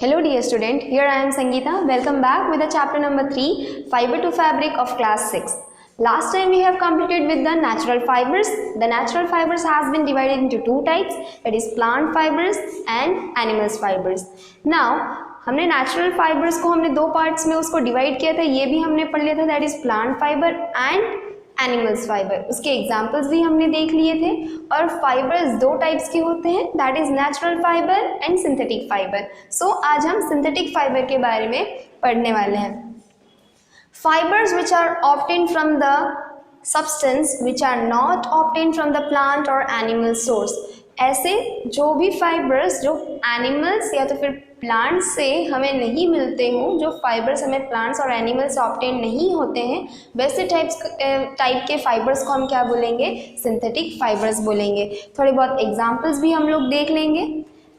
Hello dear student, here I am Sangeeta. Welcome back with the chapter number 3, Fiber to Fabric of class 6. Last time we have completed with the natural fibers. The natural fibers has been divided into two types, that is plant fibers and animals fibers. Now हमने natural fibres को हमने दो parts में उसको divide किया था, ये भी हमने पढ़ लिया था, that is plant fibre and animals fibre. उसके एग्जाम्पल्स भी हमने देख लिए थे. और फाइबर्स दो टाइप्स के होते हैं, that is natural fibre and synthetic fibre. So आज हम सिंथेटिक फाइबर के बारे में पढ़ने वाले हैं. Fibres which are obtained from the substance which are not obtained from the plant और एनिमल सोर्स. ऐसे जो भी फाइबर्स जो एनिमल्स या तो फिर प्लांट्स से हमें नहीं मिलते हों, जो फाइबर्स हमें प्लांट्स और एनिमल्स से ऑब्टेन नहीं होते हैं, वैसे टाइप के फाइबर्स को हम क्या बोलेंगे? सिंथेटिक फाइबर्स बोलेंगे. थोड़े बहुत एग्जांपल्स भी हम लोग देख लेंगे.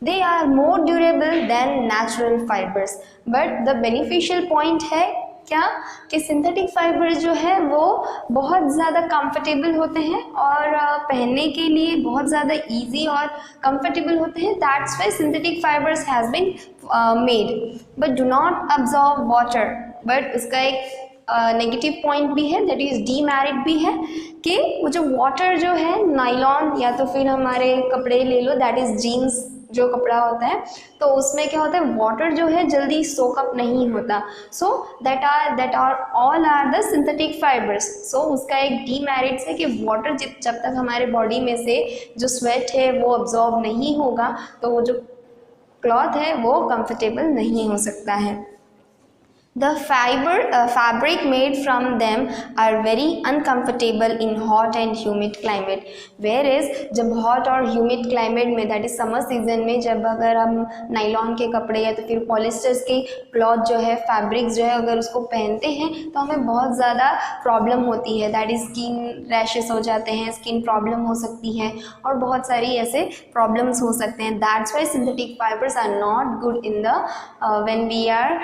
They are more durable than natural fibres, but the beneficial point है क्या कि सिंथेटिक फाइबर्स जो है वो बहुत ज़्यादा कंफर्टेबल होते हैं और पहनने के लिए बहुत ज़्यादा इजी और कंफर्टेबल होते हैं. That's why synthetic fibres has been made but do not absorb water. But उसका एक नेगेटिव पॉइंट भी है, दैट इज़ डीमेरिट भी है कि वो जो वाटर जो है नायलॉन या तो फिर हमारे कपड़े ले लो, दैट इज़ जीन्स जो कपड़ा होता है, तो उसमें क्या होता है वाटर जो है जल्दी सोकअप नहीं होता. So that are all are the synthetic fibres. So उसका एक डीमेरिट्स है कि वाटर जब तक हमारे बॉडी में से जो स्वेट है वो अब्जॉर्ब नहीं होगा तो वो जो क्लॉथ है वो कंफर्टेबल नहीं हो सकता है. The fabric made from them are very uncomfortable in hot and humid climate. Whereas जब hot और humid climate में, that is summer season में, जब अगर हम नाइलॉन के कपड़े या तो फिर पॉलिस्टर्स के क्लॉथ जो है, फैब्रिक्स जो है, अगर उसको पहनते हैं तो हमें बहुत ज़्यादा प्रॉब्लम होती है. दैट इज स्किन रैशेस हो जाते हैं, स्किन प्रॉब्लम हो सकती है और बहुत सारी ऐसे प्रॉब्लम्स हो सकते हैं. That's why synthetic fibres are not good in the when we are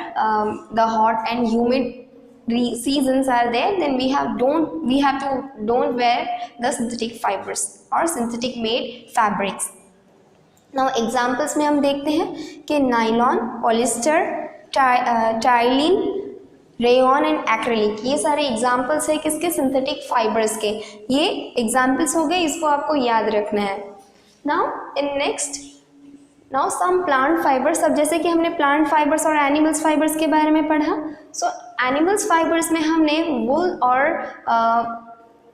the hot and humid seasons are there, then we have to don't wear the synthetic fibers or synthetic made fabrics. Now examples में हम देखते हैं कि nylon, polyester, ptyalin, rayon and acrylic, ये सारे examples है किसके? Synthetic fibres के. ये एग्जाम्पल्स हो गए, इसको आपको याद रखना है. Now some plant fibres. अब जैसे कि हमने प्लांट फाइबर्स और एनिमल्स फाइबर्स के बारे में पढ़ा, सो एनिमल्स फाइबर्स में हमने वूल और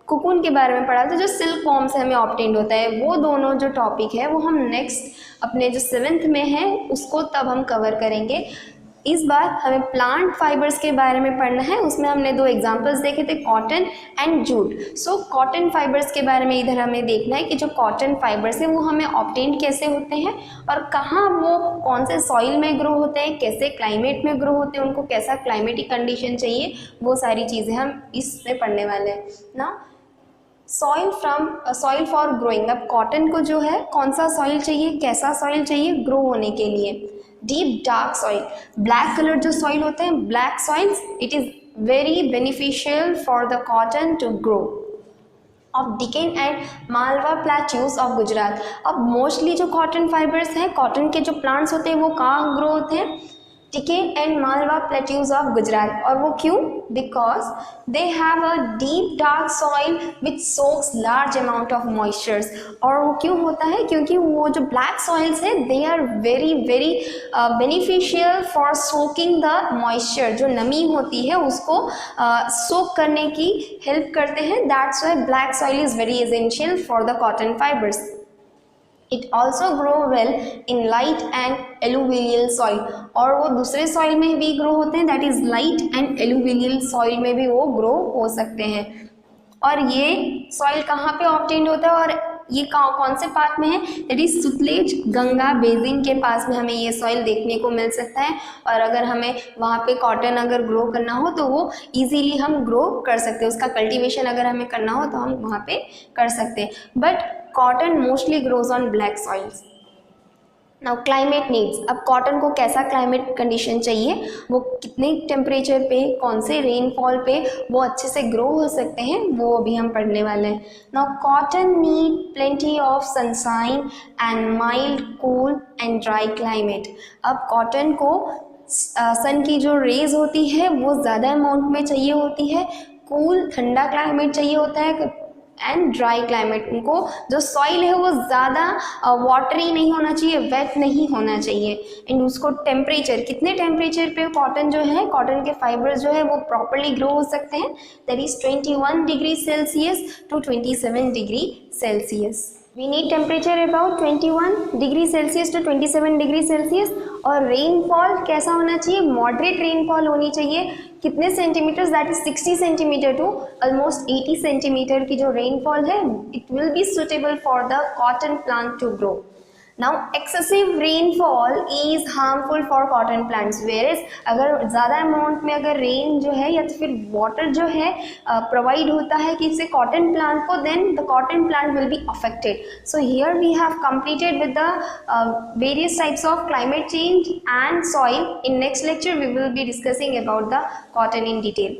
कुकून के बारे में पढ़ा था, जो सिल्क वॉर्म से हमें ऑब्टेन्ड होता है. वो दोनों जो टॉपिक है वो हम नेक्स्ट अपने जो 7th में है उसको तब हम कवर करेंगे. इस बार हमें प्लांट फाइबर्स के बारे में पढ़ना है. उसमें हमने दो एग्जांपल्स देखे थे, cotton and jute. So cotton fibres के बारे में इधर हमें देखना है कि जो कॉटन फाइबर्स है वो हमें ऑब्टेन कैसे होते हैं और कहाँ वो कौन से सॉइल में ग्रो होते हैं, कैसे क्लाइमेट में ग्रो होते हैं, उनको कैसा क्लाइमेटिक कंडीशन चाहिए, वो सारी चीज़ें हम इसमें पढ़ने वाले हैं ना. Soil for growing. अब कॉटन को जो है कौन सा सॉइल चाहिए, कैसा सॉइल चाहिए ग्रो होने के लिए? Deep dark soil. Black colour जो सॉइल होते हैं, black soils, it is very beneficial for the cotton to grow. Of Deccan and Malwa plateaus of Gujarat. अब मोस्टली जो कॉटन फाइबर्स हैं, कॉटन के जो प्लांट्स होते हैं वो कहाँ ग्रो होते हैं? Deccan and Malwa plateaus of Gujarat. और वो क्यों? Because they have a deep dark soil which soaks large amount of moistures. और वो क्यों होता है? क्योंकि वो जो ब्लैक सॉइल्स है they are very very beneficial for soaking the moisture. जो नमी होती है उसको सोक करने की हेल्प करते हैं. That's why black soil is very essential for the cotton fibres. It also grow well in light and alluvial soil. और वो दूसरे सॉइल में भी ग्रो होते हैं, that is light and alluvial soil में भी वो ग्रो हो सकते हैं. और ये सॉइल कहाँ पे ऑब्टेन्ड होता है और ये कौन से पार्ट में है? That is Sutlej Ganga basin के पास में हमें ये सॉइल देखने को मिल सकता है. और अगर हमें वहाँ पे कॉटन अगर ग्रो करना हो तो वो इजीली हम ग्रो कर सकते हैं. उसका कल्टीवेशन अगर हमें करना हो तो हम वहाँ पे कर सकते हैं. But cotton mostly grows on black soils. Now climate needs, अब कॉटन को कैसा क्लाइमेट कंडीशन चाहिए, वो कितने टेम्परेचर पे, कौन से रेनफॉल पे वो अच्छे से ग्रो हो सकते हैं, वो अभी हम पढ़ने वाले हैं। Now cotton need plenty of sunshine and mild cool and dry climate. अब कॉटन को सन की जो रेज होती है वो ज़्यादा अमाउंट में चाहिए होती है, कूल ठंडा क्लाइमेट चाहिए होता है एंड ड्राई क्लाइमेट। उनको जो सॉइल है वो ज़्यादा वाटरी नहीं होना चाहिए, वेट नहीं होना चाहिए। एंड उसको टेम्परेचर, कितने टेम्परेचर पे कॉटन जो है, कॉटन के फाइबर्स जो है वो प्रॉपरली ग्रो हो सकते हैं, that is 21 degree Celsius to 27 degree Celsius. We need temperature about 21 degree Celsius to 27 degree Celsius. और रेनफॉल कैसा होना चाहिए, मॉडरेट रेनफॉल होनी चाहिए। कितने centimetres, that is 60 centimetre to almost 80 centimetre की जो रेनफॉल है, it will be suitable for the cotton plant to grow. Now excessive rainfall is harmful for cotton plants, whereas अगर ज़्यादा अमाउंट में अगर रेन जो है या तो फिर वाटर जो है प्रोवाइड होता है किसी कॉटन प्लांट को, then the cotton plant will be affected. So here we have completed with the various types of climate change and soil. In next lecture we will be discussing about the cotton in detail.